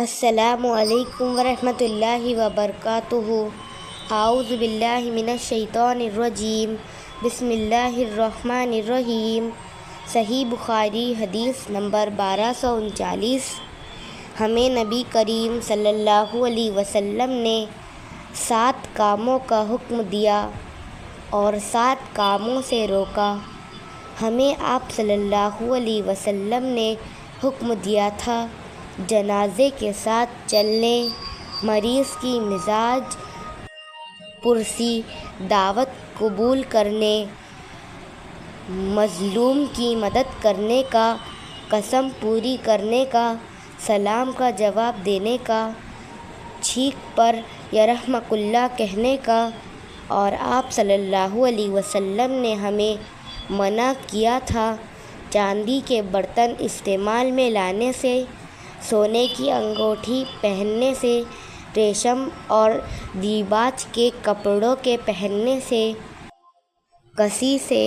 السلام علیکم ورحمۃ اللہ وبرکاتہ۔ اعوذ باللہ من الشیطان الرجیم، بسم اللہ الرحمن الرحیم۔ صحیح بخاری حدیث نمبر 1239۔ ہمیں نبی کریم صلی اللہ علیہ وسلم نے 7 کاموں کا حکم دیا اور 7 کاموں سے روکا۔ ہمیں آپ صلی اللہ علیہ وسلم نے حکم دیا تھا جنازے کے ساتھ چلنے، مریض کی مزاج پرسی، دعوت قبول کرنے، مظلوم کی مدد کرنے کا، قسم پوری کرنے کا، سلام کا جواب دینے کا، چھینک پر یرحمک اللہ کہنے کا، اور آپ صلی اللہ علیہ وسلم نے ہمیں منع کیا تھا چاندی کے برتن استعمال میں لانے سے، سونے کی انگوٹھی پہننے سے، ریشم اور دیباج کے کپڑوں کے پہننے سے، کسی سے،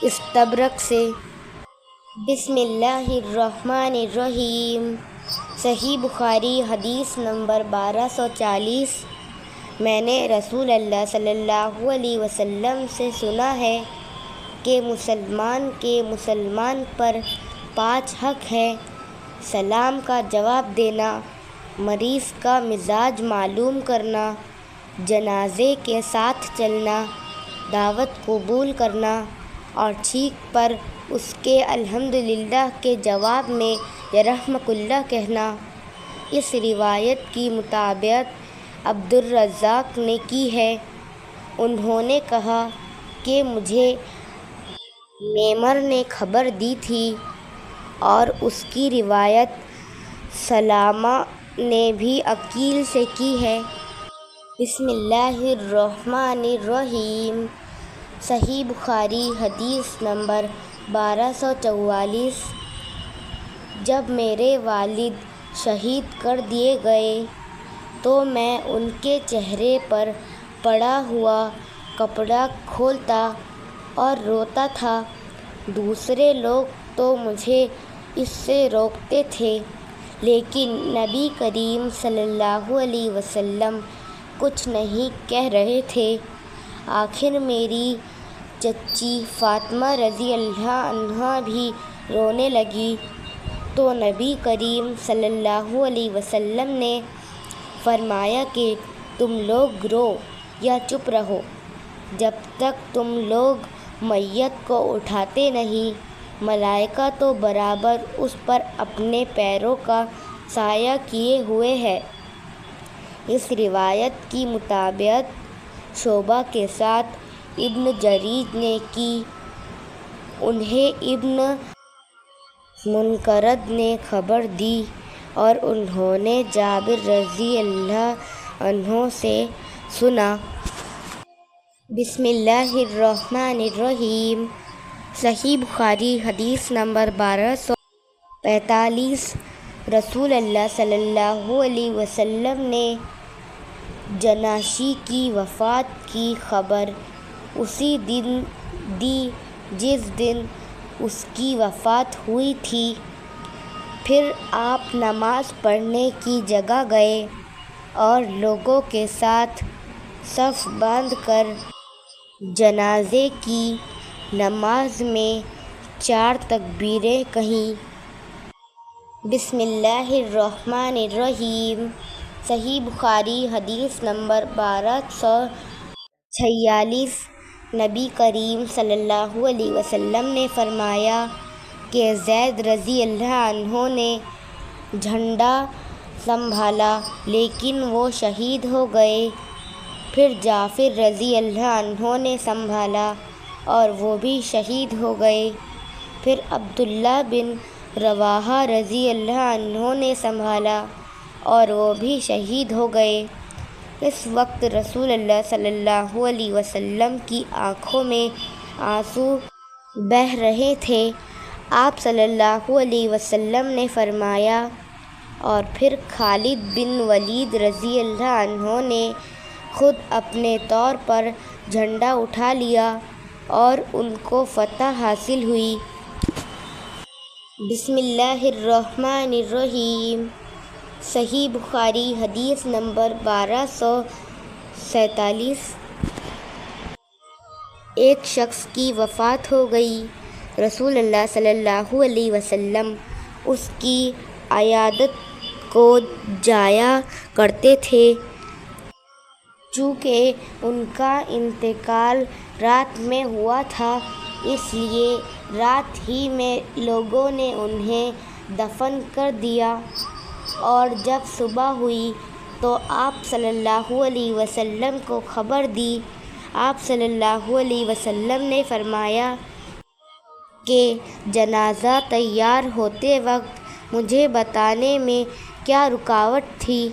استبرق سے۔ بسم اللہ الرحمن الرحیم۔ صحیح بخاری حدیث نمبر 1240۔ میں نے رسول اللہ صلی اللہ علیہ وسلم سے سنا ہے کہ مسلمان کے مسلمان پر 5 حق ہیں: سلام کا جواب دینا، مریض کا مزاج معلوم کرنا، جنازے کے ساتھ چلنا، دعوت قبول کرنا، اور چھینک پر اس کے الحمدللہ کے جواب میں یرحمک اللہ کہنا۔ اس روایت کی مطابقت عبدالرزاق نے کی ہے۔ انہوں نے کہا کہ مجھے معمر نے خبر دی تھی، اور اس کی روایت سلامہ نے بھی عقیل سے کی ہے۔ بسم اللہ الرحمن الرحیم۔ صحیح بخاری حدیث نمبر 1244۔ جب میرے والد شہید کر دیے گئے تو میں ان کے چہرے پر پڑا ہوا کپڑا کھولتا اور روتا تھا۔ دوسرے لوگ تو مجھے اس سے روکتے تھے، لیکن نبی کریم صلی اللہ علیہ وسلم کچھ نہیں کہہ رہے تھے۔ آخر میری چچی فاطمہ رضی اللہ عنہا بھی رونے لگی تو نبی کریم صلی اللہ علیہ وسلم نے فرمایا کہ تم لوگ رو یا چپ رہو جب تک تم لوگ میت کو اٹھاتے نہیں، ملائکہ تو برابر اس پر اپنے پیروں کا سایہ کیے ہوئے ہے۔ اس روایت کی مطابقت شعبہ کے ساتھ ابن جریج نے کی۔ انہیں ابن منقرد نے خبر دی اور انہوں نے جابر رضی اللہ عنہ سے سنا۔ بسم اللہ الرحمن الرحیم۔ صحیح بخاری حدیث نمبر 1245۔ رسول اللہ صلی اللہ علیہ وسلم نے جناشی کی وفات کی خبر اسی دن دی جس دن اس کی وفات ہوئی تھی۔ پھر آپ نماز پڑھنے کی جگہ گئے اور لوگوں کے ساتھ صف باندھ کر جنازے کی نماز میں 4 تکبیریں کہیں۔ بسم اللہ الرحمن الرحیم۔ صحیح بخاری حدیث نمبر 1246۔ نبی کریم صلی اللہ علیہ وسلم نے فرمایا کہ زید رضی اللہ عنہ نے جھنڈا سنبھالا لیکن وہ شہید ہو گئے۔ پھر جعفر رضی اللہ عنہ نے سنبھالا اور وہ بھی شہید ہو گئے۔ پھر عبداللہ بن رواحہ رضی اللہ عنہ نے سنبھالا اور وہ بھی شہید ہو گئے۔ اس وقت رسول اللہ صلی اللہ علیہ وسلم کی آنکھوں میں آنسو بہہ رہے تھے۔ آپ صلی اللہ علیہ وسلم نے فرمایا، اور پھر خالد بن ولید رضی اللہ عنہ نے خود اپنے طور پر جھنڈا اٹھا لیا اور ان کو فتح حاصل ہوئی۔ بسم اللہ الرحمن الرحیم۔ صحیح بخاری حدیث نمبر 1247۔ ایک شخص کی وفات ہو گئی۔ رسول اللہ صلی اللہ علیہ وسلم اس کی عیادت کو جایا کرتے تھے۔ چونکہ ان کا انتقال رات میں ہوا تھا، اس لیے رات ہی میں لوگوں نے انہیں دفن کر دیا، اور جب صبح ہوئی تو آپ صلی اللہ علیہ وسلم کو خبر دی۔ آپ صلی اللہ علیہ وسلم نے فرمایا کہ جنازہ تیار ہوتے وقت مجھے بتانے میں کیا رکاوٹ تھی؟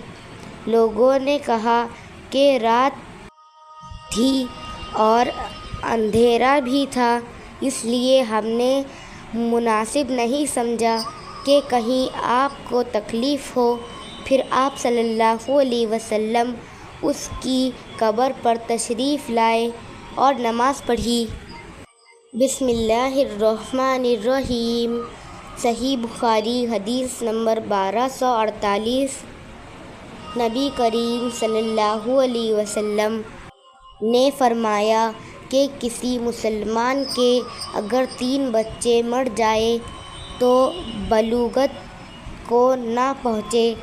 لوگوں نے کہا کہ رات تھی اور اندھیرا بھی تھا، اس لیے ہم نے مناسب نہیں سمجھا کہ کہیں آپ کو تکلیف ہو۔ پھر آپ صلی اللہ علیہ وسلم اس کی قبر پر تشریف لائے اور نماز پڑھی۔ بسم اللہ الرحمن الرحیم۔ صحیح بخاری حدیث نمبر 1248۔ نبی کریم صلی اللہ علیہ وسلم نے فرمایا کہ کسی مسلمان کے اگر 3 بچے مر جائیں تو بلوغت کو نہ پہنچے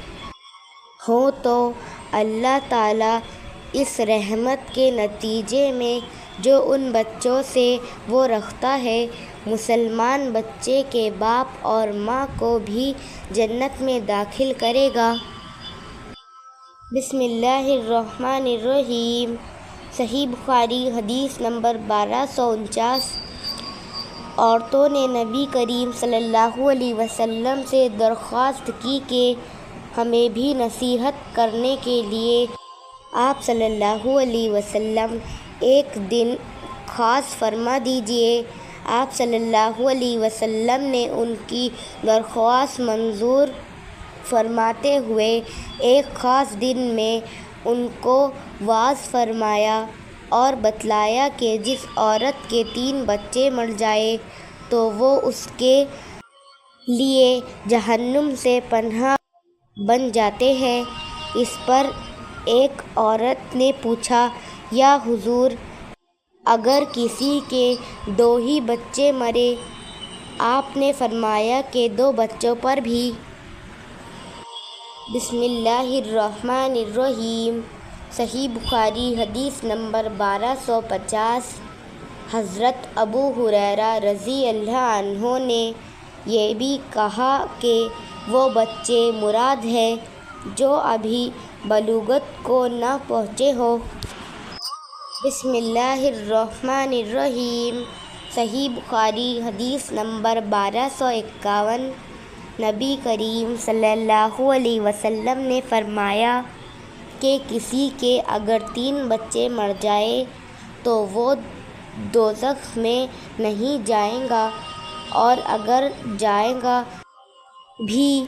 ہوں تو اللہ تعالیٰ اس رحمت کے نتیجے میں جو ان بچوں سے وہ رکھتا ہے، مسلمان بچے کے باپ اور ماں کو بھی جنت میں داخل کرے گا۔ بسم اللہ الرحمن الرحیم۔ صحیح بخاری حدیث نمبر 1249۔ عورتوں نے نبی کریم صلی اللہ علیہ وسلم سے درخواست کی کہ ہمیں بھی نصیحت کرنے کے لیے آپ صلی اللہ علیہ وسلم ایک دن خاص فرما دیجیے۔ آپ صلی اللہ علیہ وسلم نے ان کی درخواست منظور فرماتے ہوئے ایک خاص دن میں ان کو واعظ فرمایا اور بتلایا کہ جس عورت کے 3 بچے مر جائیں تو وہ اس کے لیے جہنم سے پناہ بن جاتے ہیں۔ اس پر ایک عورت نے پوچھا، یا حضور، اگر کسی کے 2 ہی بچے مرے؟ آپ نے فرمایا کہ 2 بچوں پر بھی۔ بسم اللہ الرحمن الرحیم۔ صحیح بخاری حدیث نمبر 1250۔ حضرت ابو ہریرہ رضی اللہ عنہ نے یہ بھی کہا کہ وہ بچے مراد ہیں جو ابھی بلوغت کو نہ پہنچے ہوں۔ بسم اللہ الرحمن الرحیم۔ صحیح بخاری حدیث نمبر 1251۔ نبی کریم صلی اللہ علیہ وسلم نے فرمایا کہ کسی کے اگر 3 بچے مر جائیں تو وہ دوزخ میں نہیں جائے گا، اور اگر جائے گا بھی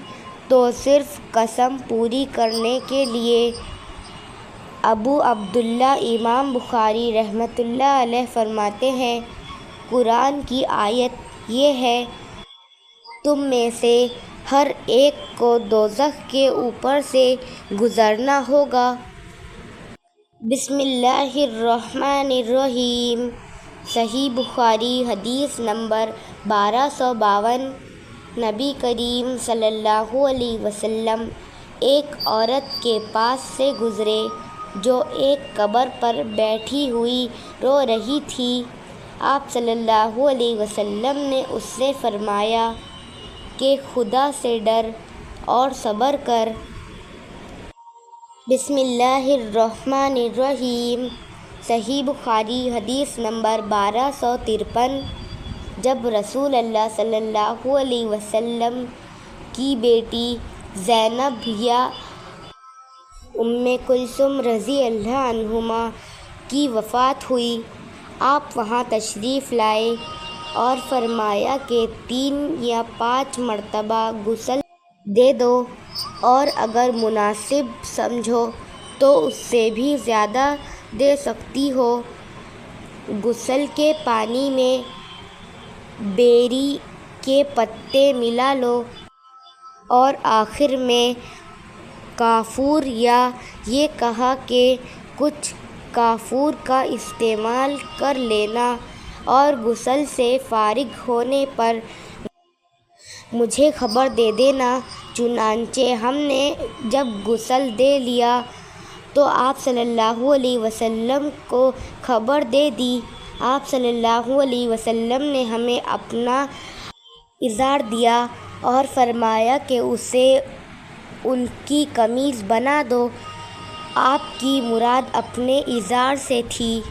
تو صرف قسم پوری کرنے کے لیے۔ ابو عبداللہ امام بخاری رحمۃ اللہ علیہ فرماتے ہیں، قرآن کی آیت یہ ہے، تم میں سے ہر ایک کو دوزخ کے اوپر سے گزرنا ہوگا۔ بسم اللہ الرحمن الرحیم۔ صحیح بخاری حدیث نمبر 1252۔ نبی کریم صلی اللہ علیہ وسلم ایک عورت کے پاس سے گزرے جو ایک قبر پر بیٹھی ہوئی رو رہی تھی۔ آپ صلی اللہ علیہ وسلم نے اس سے فرمایا کہ خدا سے ڈر اور صبر کر۔ بسم اللہ الرحمن الرحیم۔ صحیح بخاری حدیث نمبر 1253۔ جب رسول اللہ صلی اللہ علیہ وسلم کی بیٹی زینب یا ام کلثوم رضی اللہ عنہما کی وفات ہوئی، آپ وہاں تشریف لائے اور فرمایا کہ 3 یا 5 مرتبہ غسل دے دو، اور اگر مناسب سمجھو تو اس سے بھی زیادہ دے سکتی ہو۔ غسل کے پانی میں بیری کے پتے ملا لو اور آخر میں کافور یا یہ کہا کہ کچھ کافور کا استعمال کر لینا اور غسل سے فارغ ہونے پر مجھے خبر دے دینا۔ چنانچہ ہم نے جب غسل دے لیا تو آپ صلی اللہ علیہ وسلم کو خبر دے دی۔ آپ صلی اللہ علیہ وسلم نے ہمیں اپنا ازار دیا اور فرمایا کہ اسے ان کی قمیص بنا دو۔ آپ کی مراد اپنے ازار سے تھی۔